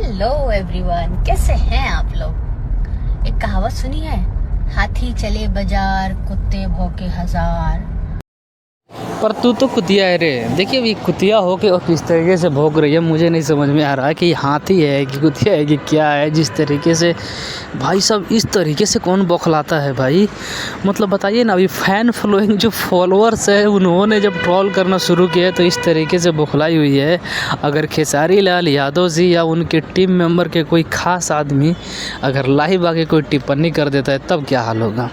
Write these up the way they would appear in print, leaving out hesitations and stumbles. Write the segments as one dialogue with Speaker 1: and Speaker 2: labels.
Speaker 1: Hello everyone, कैसे हैं आप लोग। एक कहावत सुनी है, हाथी चले बाजार कुत्ते भौंके हजार।
Speaker 2: पर तू तो कुतिया है रे। देखिए अभी कुतिया हो के और किस तरीके से भौंक रही है, मुझे नहीं समझ में आ रहा है कि हाथी है कि कुतिया है कि क्या है। जिस तरीके से भाई साहब, इस तरीके से कौन बौखलाता है भाई। मतलब बताइए ना, अभी फ़ैन फॉलोइंग जो फॉलोअर्स है उन्होंने जब ट्रोल करना शुरू किया तो इस तरीके से बौखलाई हुई है। अगर खेसारी लाल यादव जी या उनके टीम मेंबर के कोई ख़ास आदमी अगर लाइव आके कोई टिप्पणी कर देता है तब क्या हाल होगा।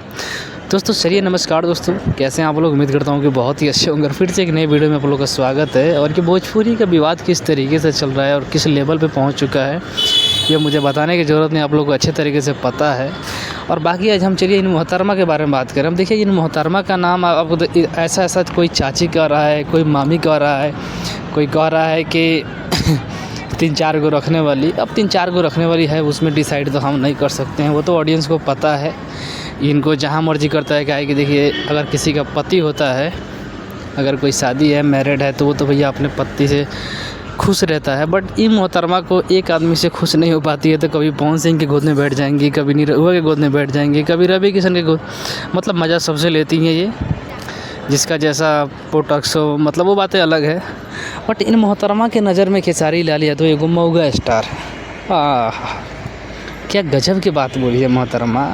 Speaker 2: दोस्तों चलिए, नमस्कार दोस्तों, कैसे हैं आप लोग। उम्मीद करता हूँ कि बहुत ही अच्छे होंगे। फिर से एक नई वीडियो में आप लोगों का स्वागत है। और कि भोजपुरी का विवाद किस तरीके से चल रहा है और किस लेवल पे पहुँच चुका है, ये मुझे बताने की ज़रूरत नहीं, आप लोगों को अच्छे तरीके से पता है। और बाकी आज हम चलिए इन मोहतरमा के बारे में बात करें। हम देखिए इन मोहतरमा का नाम आपको ऐसा कोई चाची कह रहा है, कोई मामी कह रहा है, कोई कह रहा है कि 3-4 गो रखने वाली। अब 3-4 गो रखने वाली है, उसमें डिसाइड तो हम नहीं कर सकते हैं, वो तो ऑडियंस को पता है। इनको जहाँ मर्जी करता है क्या है कि देखिए, अगर किसी का पति होता है, अगर कोई शादी है, मैरिड है, तो वो तो भैया अपने पति से खुश रहता है। बट इन मोहतरमा को एक आदमी से खुश नहीं हो पाती है, तो कभी पवन सिंह के गोद में बैठ जाएंगी, कभी निरहुआ के गोद में बैठ जाएंगी, कभी रवि किशन के गोद। मतलब मज़ा सबसे लेती हैं ये, जिसका जैसा पोटक्स हो, मतलब वो बातें अलग है। बट इन मोहतरमा के नज़र में खेसारी लाल यादव एगो मऊगा स्टार। क्या गजब की बात बोली है मोहतरमा।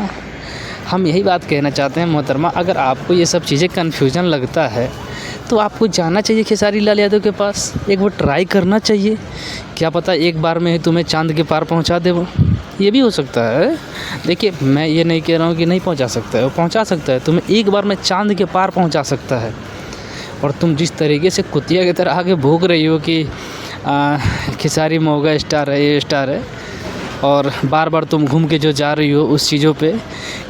Speaker 2: हम यही बात कहना चाहते हैं मोहतरमा, अगर आपको ये सब चीज़ें कन्फ्यूजन लगता है तो आपको जाना चाहिए खेसारी लाल यादव के पास, एक वो ट्राई करना चाहिए। क्या पता एक बार में ही तुम्हें चांद के पार पहुंचा दे, वो ये भी हो सकता है। देखिए मैं ये नहीं कह रहा हूँ कि नहीं पहुंचा सकता है, वो पहुंचा सकता है, तुम्हें एक बार में चांद के पार पहुंचा सकता है। और तुम जिस तरीके से कुतिया की तरह आगे भूख रही हो कि खेसारी मऊगा स्टार है, ये स्टार है, और बार बार तुम घूम के जो जा रही हो उस चीज़ों पे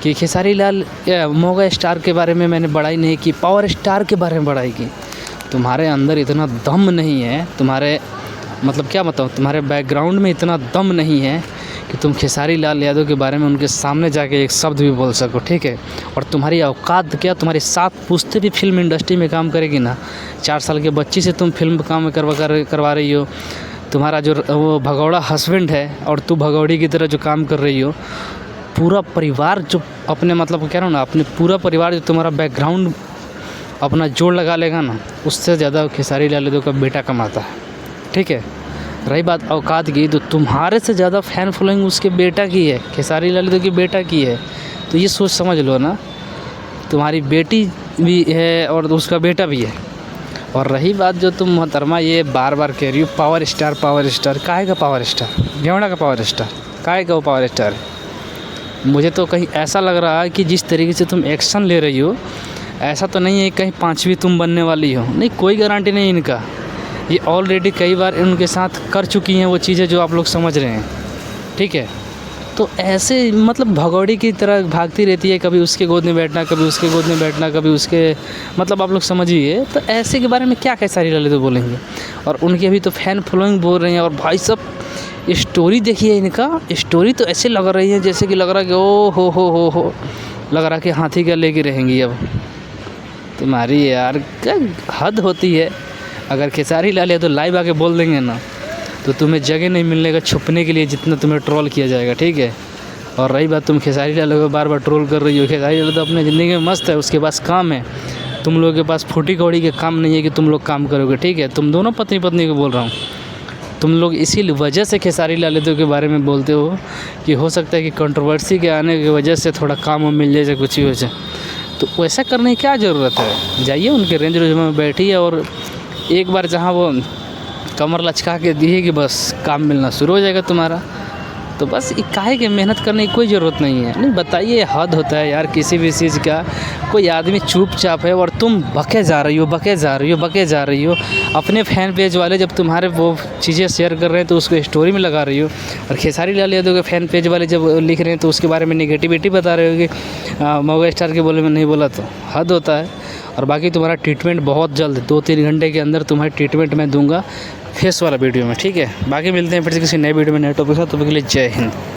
Speaker 2: कि खेसारी लाल मऊगा स्टार के बारे में मैंने बड़ाई नहीं की, पावर स्टार के बारे में बड़ाई की। तुम्हारे अंदर इतना दम नहीं है, तुम्हारे मतलब क्या बताऊँ, तुम्हारे बैकग्राउंड में इतना दम नहीं है कि तुम खेसारी लाल यादव के बारे में उनके सामने जाके एक शब्द भी बोल सको, ठीक है। और तुम्हारी औकात क्या, तुम्हारे 7 पुश्ते भी फिल्म इंडस्ट्री में काम करेगी ना। 4 साल के बच्ची से तुम फिल्म काम करवा रही हो। तुम्हारा जो वो भगौड़ा हस्बैंड है और तू भगौड़ी की तरह जो काम कर रही हो, पूरा परिवार जो अपने मतलब कह रहा हूँ ना, अपने पूरा परिवार जो तुम्हारा बैकग्राउंड अपना जोड़ लगा लेगा ना, उससे ज़्यादा खेसारी लाल यादव का बेटा कमाता है, ठीक है। रही बात औकात की, तो तुम्हारे से ज़्यादा फ़ैन फॉलोइंग उसके बेटा की है, खेसारी लाल यादव की बेटा की है। तो ये सोच समझ लो ना, तुम्हारी बेटी भी है और उसका बेटा भी है। और रही बात जो तुम मोहतरमा ये बार बार कह रही हो पावर स्टार, काहे का पावर स्टार, घेवड़ा का पावर स्टार, काहे का वो पावर स्टार है। मुझे तो कहीं ऐसा लग रहा है कि जिस तरीके से तुम एक्शन ले रही हो, ऐसा तो नहीं है कहीं 5वीं तुम बनने वाली हो। नहीं, कोई गारंटी नहीं इनका, ये ऑलरेडी कई बार उनके साथ कर चुकी हैं वो चीज़ें जो आप लोग समझ रहे हैं, ठीक है। तो ऐसे मतलब भगौड़ी की तरह भागती रहती है, कभी उसके गोद में बैठना, कभी उसके गोद में बैठना, कभी उसके, मतलब आप लोग समझिए। तो ऐसे के बारे में क्या खेसारी लाल यादव बोलेंगे। और उनकी अभी तो फ़ैन फॉलोइंग बोल रहे हैं। और भाई साहब स्टोरी देखिए, इनका स्टोरी तो ऐसे लग रही है जैसे कि लग रहा है कि ओ हो लग रहा कि हाथी का लेके रहेंगी। अब तुम्हारी यार क्या हद होती है। अगर खेसारी लाल यादव लाइव आके बोल देंगे ना, तो तुम्हें जगह नहीं मिलने का छुपने के लिए, जितना तुम्हें ट्रोल किया जाएगा, ठीक है। और रही बात, तुम खेसारी लाल को बार बार ट्रोल कर रही हो। खेसारी लाल तो अपने ज़िंदगी में मस्त है, उसके पास काम है। तुम लोगों के पास फूटी कौड़ी के काम नहीं है कि तुम लोग काम करोगे, ठीक है। तुम दोनों पत्नी पत्नी को बोल रहा हूँ, तुम लोग इसी वजह से खेसारी लाल यादव के बारे में बोलते हो कि हो सकता है कि कंट्रोवर्सी के आने की वजह से थोड़ा काम मिल जाए, कुछ ही हो जाए। तो वैसा करने की क्या ज़रूरत है। जाइए उनके रेंज रोज में बैठिए और एक बार जहाँ वो कमर लचका के दिए कि बस काम मिलना शुरू हो जाएगा तुम्हारा। तो बस काहे के मेहनत करने की कोई ज़रूरत नहीं है। नहीं बताइए, हद होता है यार किसी भी चीज़ का। कोई आदमी चुपचाप है और तुम बके जा रही हो। अपने फ़ैन पेज वाले जब तुम्हारे वो चीज़ें शेयर कर रहे हैं तो उसको स्टोरी में लगा रही हो, और खेसारी लाल यादव के फ़ैन पेज वाले जब लिख रहे हैं तो उसके बारे में नेगेटिविटी बता रहे हो कि मऊगा स्टार के बोले में नहीं बोला। तो हद होता है। और बाकी तुम्हारा ट्रीटमेंट बहुत जल्द 2-3 घंटे के अंदर तुम्हारी ट्रीटमेंट मैं दूंगा फेस वाला वीडियो में, ठीक है। बाकी मिलते हैं फिर से किसी नए वीडियो में, नए टॉपिक के साथ। तब तक के लिए जय हिंद।